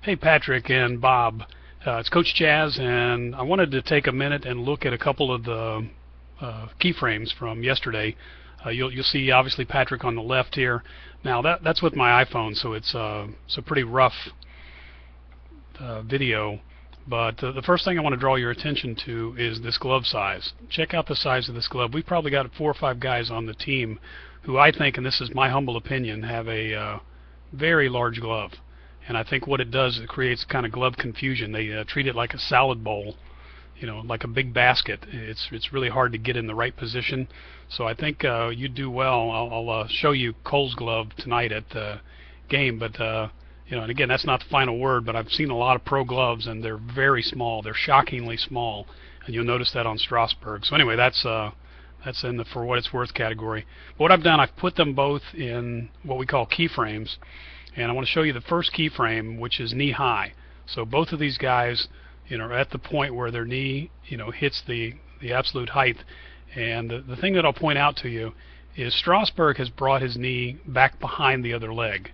Hey, Patrick and Bob. It's Coach Chaz, and I wanted to take a minute and look at a couple of the keyframes from yesterday. You'll see obviously Patrick on the left here. Now that's with my iPhone, so it's a pretty rough video. But the first thing I want to draw your attention to is this glove size. Check out the size of this glove. We've probably got 4 or 5 guys on the team who I think, and this is my humble opinion, have a very large glove. And I think what it does is it creates kind of glove confusion. They treat it like a salad bowl, you know, like a big basket. It's really hard to get in the right position. So I think you do well. I'll show you Cole's glove tonight at the game, but you know, and again, that's not the final word. But I've seen a lot of pro gloves, and they're very small. They're shockingly small, and you'll notice that on Strasburg. So anyway, that's in the for what it's worth category. But what I've done, I've put them both in what we call keyframes. And I want to show you the first keyframe, which is knee high. So both of these guys, you know, are at the point where their knee, you know, hits the absolute height. And the thing that I'll point out to you is Strasburg has brought his knee back behind the other leg.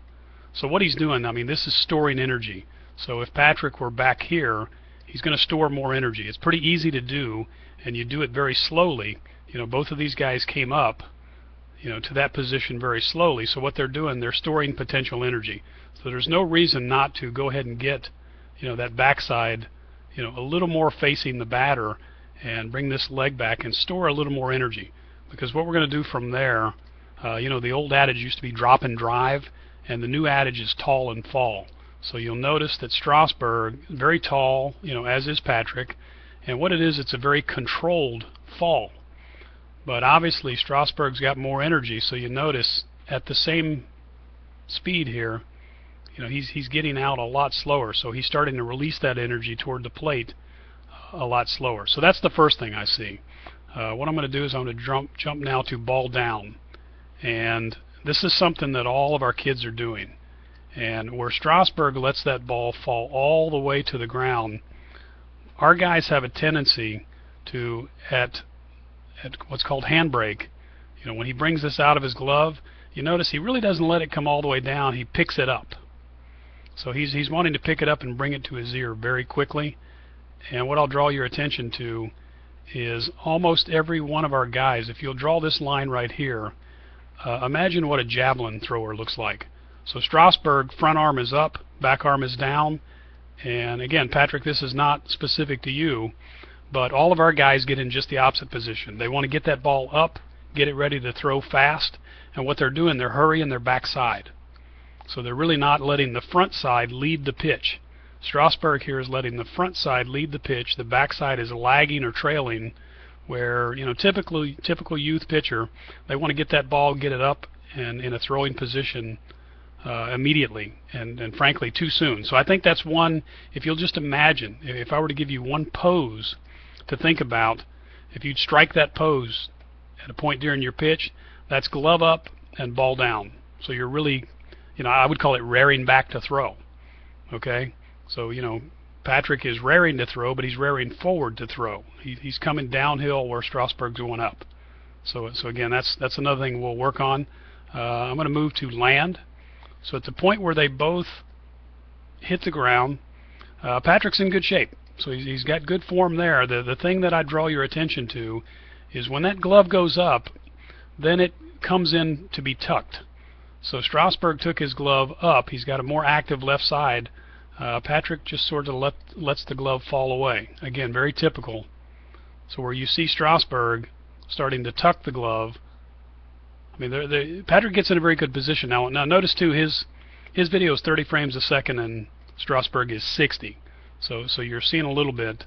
So what he's doing, I mean, this is storing energy. So if Patrick were back here, he's going to store more energy. It's pretty easy to do, and you do it very slowly. You know, both of these guys came up, you know, to that position very slowly. So what they're doing, they're storing potential energy. So there's no reason not to go ahead and get, you know, that backside, you know, a little more facing the batter and bring this leg back and store a little more energy. Because what we're going to do from there, you know, the old adage used to be drop and drive, and the new adage is tall and fall. So you'll notice that Strasburg, very tall, you know, as is Patrick, and what it is, it's a very controlled fall. But obviously Strasburg's got more energy, so you notice at the same speed here, you know, he's getting out a lot slower, so he's starting to release that energy toward the plate a lot slower. So that's the first thing I see. What I'm going to do is I'm going to jump now to ball down, and this is something that all of our kids are doing. And where Strasburg lets that ball fall all the way to the ground, our guys have a tendency to, at what's called handbrake, you know, when he brings this out of his glove, you notice he really doesn't let it come all the way down. He picks it up. So he's wanting to pick it up and bring it to his ear very quickly. And what I'll draw your attention to is almost every one of our guys, if you'll draw this line right here, imagine what a javelin thrower looks like. So Strasburg, front arm is up, back arm is down. And again, Patrick, this is not specific to you, but all of our guys get in just the opposite position. They want to get that ball up, get it ready to throw fast, and what they're doing, they're hurrying their backside. So they're really not letting the front side lead the pitch. Strasburg here is letting the front side lead the pitch. The backside is lagging or trailing, where, you know, typical youth pitcher, they want to get that ball, get it up, and in a throwing position immediately, and frankly too soon. So I think that's one, if you'll just imagine, if I were to give you one pose to think about, if you'd strike that pose at a point during your pitch, that's glove up and ball down. So you're really, you know, I would call it rearing back to throw. Okay? So, you know, Patrick is rearing to throw, but he's rearing forward to throw. He's coming downhill where Strasburg's going up. So again, that's another thing we'll work on. I'm going to move to land. So at the point where they both hit the ground, Patrick's in good shape. So he's got good form there. The thing that I draw your attention to is when that glove goes up, then it comes in to be tucked. So Strasburg took his glove up. He's got a more active left side. Patrick just sort of lets the glove fall away. Again, very typical. So where you see Strasburg starting to tuck the glove, I mean, Patrick gets in a very good position. Now notice too, his video is 30 frames a second and Strasburg is 60. So you're seeing a little bit.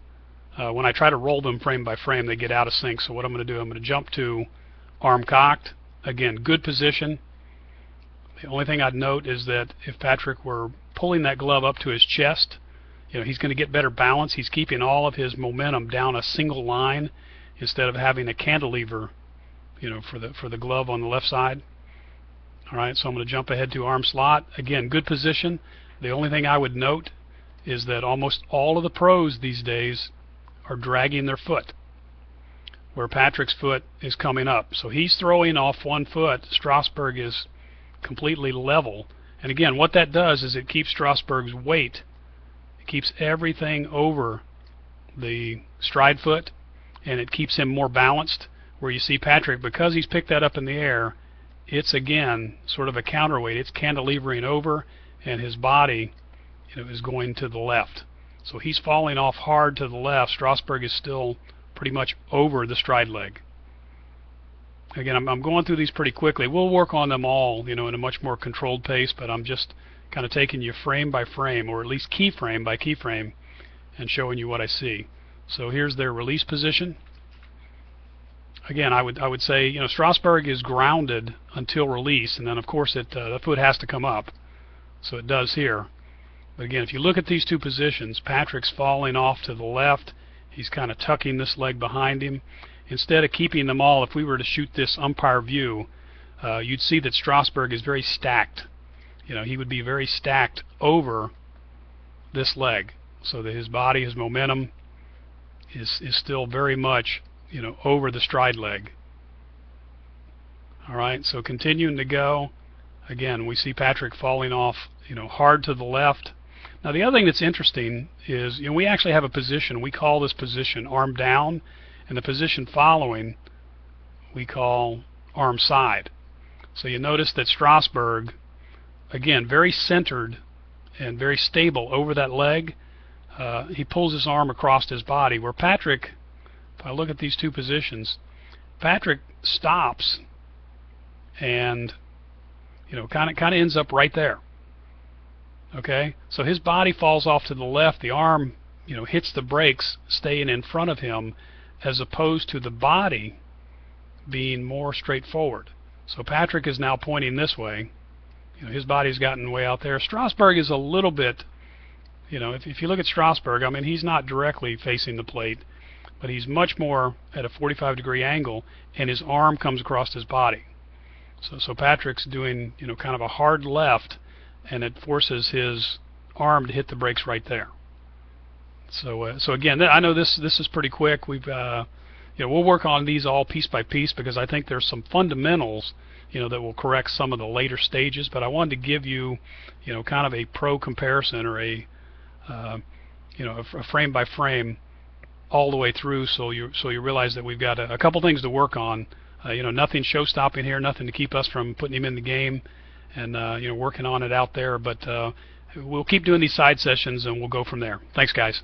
When I try to roll them frame by frame, they get out of sync. So what I'm going to do, I'm going to jump to arm cocked. Again, good position. The only thing I'd note is that if Patrick were pulling that glove up to his chest, you know, he's going to get better balance. He's keeping all of his momentum down a single line instead of having a cantilever, you know, for the glove on the left side. All right, so I'm going to jump ahead to arm slot. Again, good position. The only thing I would note is that almost all of the pros these days are dragging their foot, where Patrick's foot is coming up. So he's throwing off one foot. Strasburg is completely level. And again, what that does is it keeps Strasburg's weight It keeps everything over the stride foot, and it keeps him more balanced. Where you see Patrick, because he's picked that up in the air, it's again sort of a counterweight. It's cantilevering over, and his body, is going to the left. So he's falling off hard to the left. Strasburg is still pretty much over the stride leg. Again, I'm going through these pretty quickly. We'll work on them all, in a much more controlled pace, but I'm just kind of taking you frame by frame, or at least keyframe by keyframe, and showing you what I see. So here's their release position. Again, I would say, Strasburg is grounded until release, and then of course the foot has to come up. So it does here. But again, if you look at these two positions, Patrick's falling off to the left. He's kind of tucking this leg behind him. Instead of keeping them all, if we were to shoot this umpire view, you'd see that Strasburg is very stacked. He would be very stacked over this leg, so that his body, his momentum is still very much, over the stride leg. All right, so continuing to go. Again, we see Patrick falling off, hard to the left. Now the other thing that's interesting is, we actually have a position. We call this position arm down, and the position following we call arm side. So you notice that Strasburg, again, very centered and very stable over that leg. He pulls his arm across his body, where Patrick, if I look at these two positions, Patrick stops and kind of ends up right there. Okay, so his body falls off to the left. The arm, hits the brakes, staying in front of him, as opposed to the body being more straightforward. So Patrick is now pointing this way. His body's gotten way out there. Strasburg is a little bit, if you look at Strasburg, I mean, he's not directly facing the plate, but he's much more at a 45-degree angle, and his arm comes across his body. So Patrick's doing, kind of a hard left, and it forces his arm to hit the brakes right there. So again, I know this is pretty quick. We'll work on these all piece by piece, because I think there's some fundamentals, that will correct some of the later stages. But I wanted to give you, kind of a pro comparison, or a frame by frame all the way through, so you realize that we've got a couple things to work on. Nothing show-stopping here, nothing to keep us from putting him in the game, and working on it out there. But we'll keep doing these side sessions, and we'll go from there. Thanks, guys.